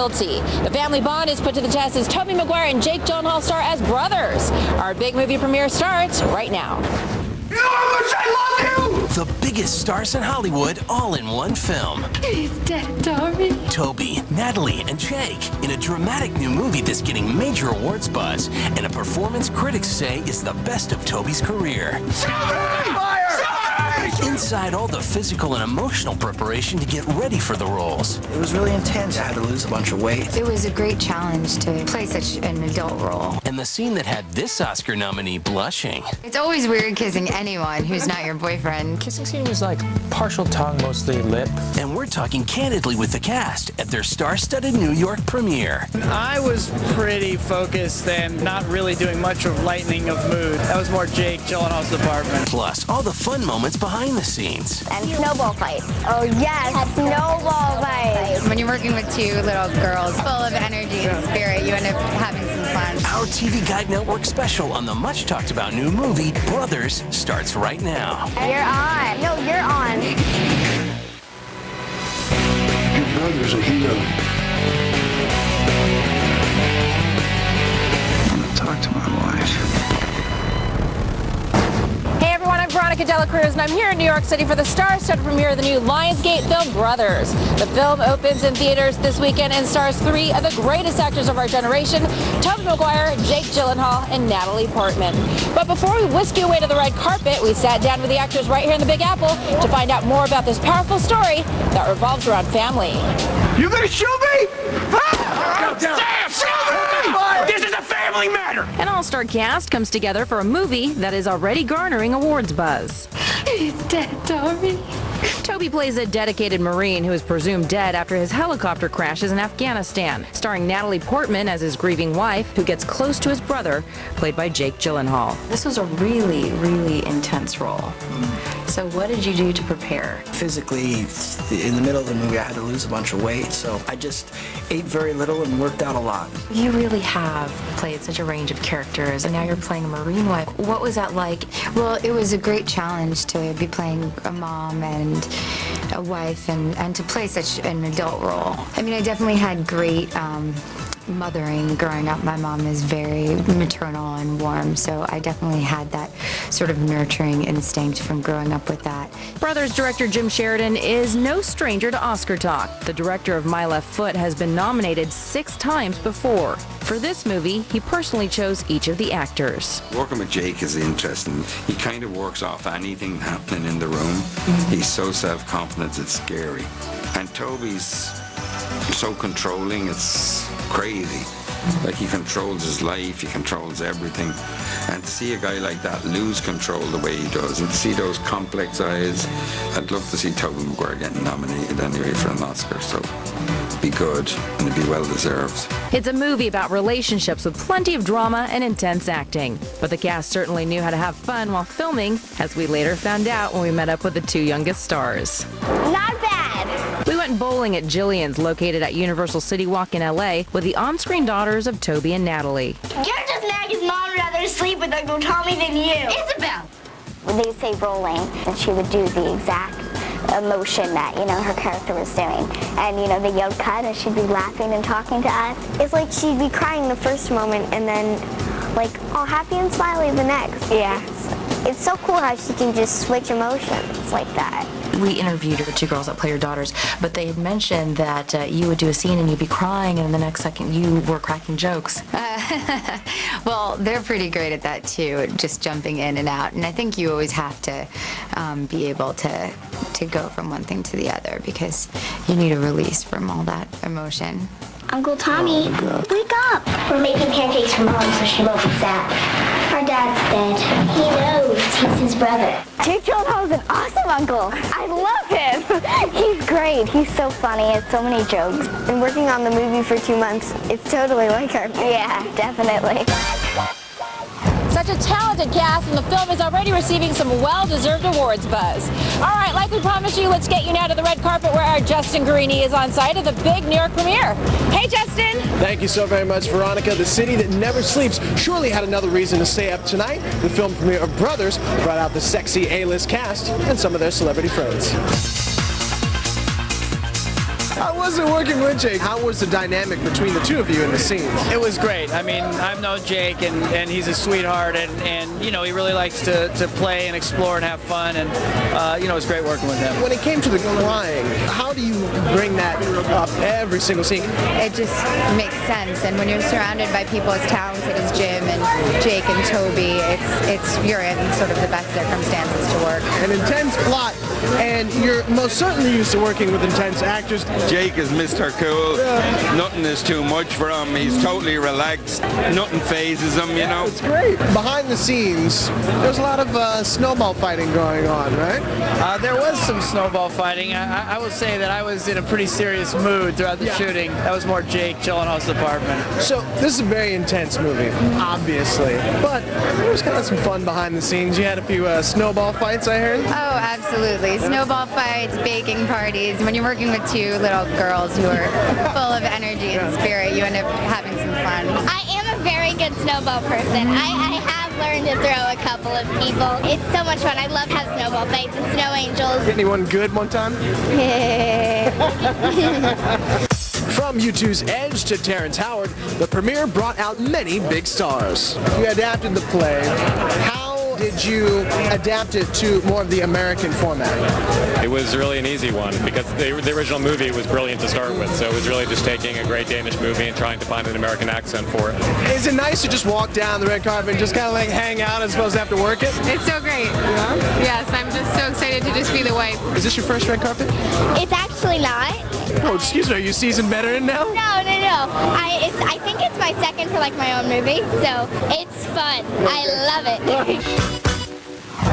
loyalty. The family bond is put to the test as Tobey Maguire and Jake Gyllenhaal star as brothers. Our big movie premiere starts right now. You know how much I love you! The biggest stars in Hollywood all in one film. He's dead, darling. Tobey, Natalie, and Jake in a dramatic new movie that's getting major awards buzz and a performance critics say is the best of Tobey's career. Fire! Inside all the physical and emotional preparation to get ready for the roles. It was really intense. I had to lose a bunch of weight. It was a great challenge to play such an adult role. And the scene that had this Oscar nominee blushing. It's always weird kissing anyone who's not your boyfriend. Kissing scene was like partial tongue, mostly lip. And we're talking candidly with the cast at their star-studded New York premiere. I was pretty focused and not really doing much of lightening of mood. That was more Jake Gyllenhaal's department. Plus, all the fun moments behind the scenes. And snowball fights. Oh yes, snowball fights. When you're working with two little girls full of energy and spirit, you end up having some fun. Our TV Guide Network special on the much-talked-about new movie, Brothers, starts right now. You're on. No, you're on. Your brother's a hero. I'm gonna talk to my wife. Hey everyone, I'm Veronica Cruz, and I'm here in New York City for the star-studded premiere of the new Lionsgate film Brothers. The film opens in theaters this weekend and stars three of the greatest actors of our generation, Tobey Maguire, Jake Gyllenhaal, and Natalie Portman. But before we whisk you away to the red carpet, we sat down with the actors right here in the Big Apple to find out more about this powerful story that revolves around family. You gonna shoot me? Ah! Go down. This is a family matter. An all-star cast comes together for a movie that is already garnering awards buzz. He's dead, darling. Tobey plays a dedicated Marine who is presumed dead after his helicopter crashes in Afghanistan, starring Natalie Portman as his grieving wife, who gets close to his brother, played by Jake Gyllenhaal. This was a really, really intense role. So what did you do to prepare? Physically, in the middle of the movie, I had to lose a bunch of weight, so I just ate very little and worked out a lot. You really have played such a range of characters, and now you're playing a Marine wife. What was that like? Well, it was a great challenge to be playing a mom and a wife and to play such an adult role. I mean, I definitely had great mothering growing up. My mom is very maternal and warm, so I definitely had that sort of nurturing instinct from growing up with that. Brothers director Jim Sheridan is no stranger to Oscar talk. The director of My Left Foot has been nominated 6 times before. For this movie, he personally chose each of the actors. Working with Jake is interesting. He kind of works off anything happening in the room. He's so self-confident, it's scary. And Tobey's so controlling, it's crazy. Like, he controls his life, he controls everything. And to see a guy like that lose control the way he does, and to see those complex eyes, I'd love to see Tobey Maguire getting nominated anyway for an Oscar, so be good, and it'd be well deserved. It's a movie about relationships with plenty of drama and intense acting. But the cast certainly knew how to have fun while filming, as we later found out when we met up with the 2 youngest stars. Not bad. We went bowling at Jillian's, located at Universal City Walk in LA, with the on-screen daughters of Tobey and Natalie. You're just mad his mom would rather sleep with Uncle Tommy than you. Isabel! They say rolling, and she would do the exact emotion that, her character was doing. And, they yelled cut, and she'd be laughing and talking to us. It's like she'd be crying the first moment, and then, all happy and smiley the next. Yeah. It's so cool how she can just switch emotions like that. We interviewed the 2 girls that play your daughters, but they had mentioned that you would do a scene and you'd be crying, and the next second you were cracking jokes. Well, they're pretty great at that too, just jumping in and out. And I think you always have to be able to go from one thing to the other, because you need a release from all that emotion. Uncle Tommy, wake up! We're making pancakes for Mom so she won't be sad. Our dad's dead. He knows he's his brother. Jake Gyllenhaal's an awesome uncle. I love him. He's great. He's so funny. He has so many jokes. Been working on the movie for 2 months. It's totally like our movie. Yeah, definitely. Such a talented cast, and the film is already receiving some well-deserved awards buzz. All right, like we promised you, let's get you now to the red carpet where our Justin Guarini is on site at the big New York premiere. Hey, Justin. Thank you so very much, Veronica. The city that never sleeps surely had another reason to stay up tonight. The film premiere of Brothers brought out the sexy A-list cast and some of their celebrity friends. How was it working with Jake? How was the dynamic between the two of you in the scenes? It was great. I mean, I've known Jake, and he's a sweetheart, and you know, he really likes to play and explore and have fun, and you know, it's great working with him. When it came to the crying, how do you bring that up every single scene? It just makes sense, and when you're surrounded by people as talented as Jim and Jake and Toby, you're in sort of the best circumstances to work. An intense plot, and you're most certainly used to working with intense actors. Jake is Mr. Cool. Nothing is too much for him. He's totally relaxed. Nothing phases him, you know. It's great. Behind the scenes, there's a lot of snowball fighting going on, right? There was some snowball fighting. I will say that I was in a pretty serious mood throughout the shooting. That was more Jake Gyllenhaal's department. So this is a very intense movie, obviously, but there was kind of some fun behind the scenes. You had a few snowball fights, I heard. Oh, absolutely. Snowball fights, baking parties. When you're working with two little girls who are full of energy and spirit, you end up having some fun. I am a very good snowball person. I have learned to throw a couple of people. It's so much fun. I love to have snowball fights and snow angels. Get anyone good one time? From U2's Edge to Terrence Howard, the premiere brought out many big stars. You adapted the play. How did you adapt it to more of the American format? It was really an easy one because the original movie was brilliant to start with, so it was really just taking a great Danish movie and trying to find an American accent for it. Is it nice to just walk down the red carpet and just kind of like hang out as opposed to have to work it? It's so great. Yeah? Yes, I'm just so excited to just be the wife. Is this your first red carpet? It's actually not. Oh, excuse me, are you seasoned veteran now? No. I think it's my second for like my own movie, so it's fun. I love it.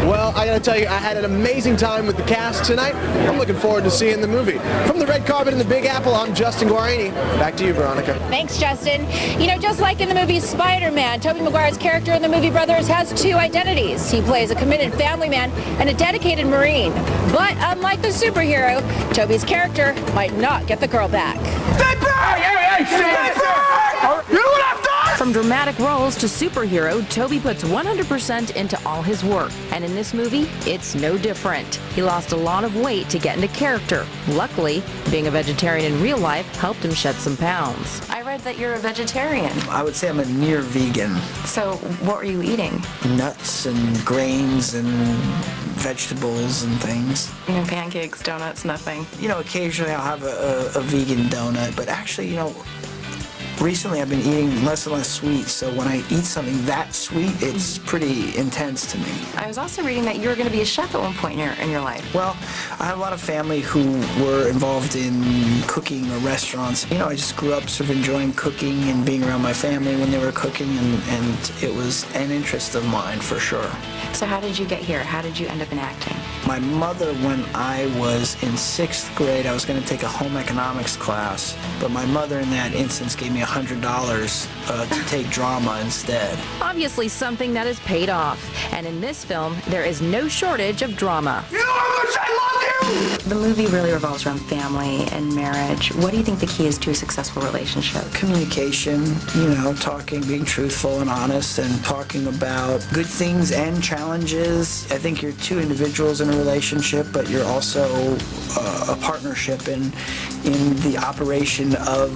Well, I gotta tell you, I had an amazing time with the cast tonight. I'm looking forward to seeing the movie. From the red carpet in the Big Apple, I'm Justin Guarini. Back to you, Veronica. Thanks, Justin. You know, just like in the movie Spider-Man, Tobey Maguire's character in the movie Brothers has two identities. He plays a committed family man and a dedicated Marine. But unlike the superhero, Tobey's character might not get the girl back. Stay back! Hey, stay back! You know what I've done? From dramatic roles to superhero, Tobey puts 100% into all his work. And in this movie, it's no different. He lost a lot of weight to get into character. Luckily, being a vegetarian in real life helped him shed some pounds. I read that you're a vegetarian. I would say I'm a near vegan. So what were you eating? Nuts and grains and vegetables and things. No pancakes, donuts, nothing. You know, occasionally I'll have a vegan donut, but actually, you know, recently I've been eating less and less sweet, so when I eat something that sweet, it's pretty intense to me. I was also reading that you were going to be a chef at one point in your life. Well, I have a lot of family who were involved in cooking or restaurants. You know, I just grew up sort of enjoying cooking and being around my family when they were cooking, and it was an interest of mine for sure. So how did you get here? How did you end up in acting? My mother, when I was in 6th grade, I was going to take a home economics class, but my mother in that instance gave me $100 to take drama instead. Obviously something that has paid off. And in this film, there is no shortage of drama. You know how much I love you! The movie really revolves around family and marriage. What do you think the key is to a successful relationship? Communication, you know, talking, being truthful and honest, and talking about good things and challenges. I think you're two individuals in a relationship, but you're also a partnership in the operation of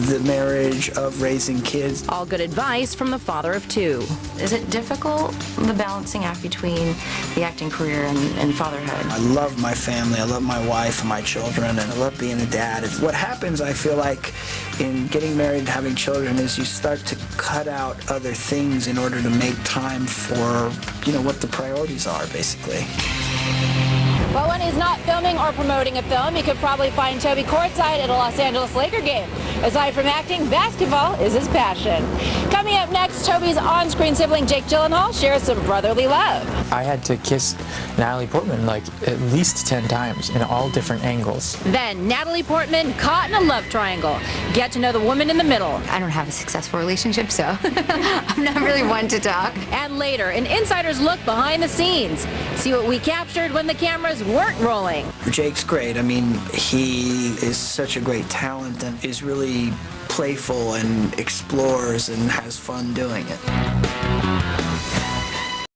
the marriage, of raising kids. All good advice from the father of two. Is it difficult, the balancing act between the acting career and fatherhood? I love my family, I love my wife and my children, and I love being a dad. What happens, I feel like, in getting married and having children is you start to cut out other things in order to make time for, you know, what the priorities are, basically. Well, when he's not filming or promoting a film, you could probably find Tobey courtside at a Los Angeles Laker game. Aside from acting, basketball is his passion. Coming up next, Tobey's on-screen sibling Jake Gyllenhaal shares some brotherly love. I had to kiss Natalie Portman like at least 10 times in all different angles. Then Natalie Portman caught in a love triangle. Get to know the woman in the middle. I don't have a successful relationship, so I'm not really one to talk. And later, an insider's look behind the scenes. See what we captured when the cameras weren't rolling. Jake's great. I mean, he is such a great talent and is really playful and explores and has fun doing it.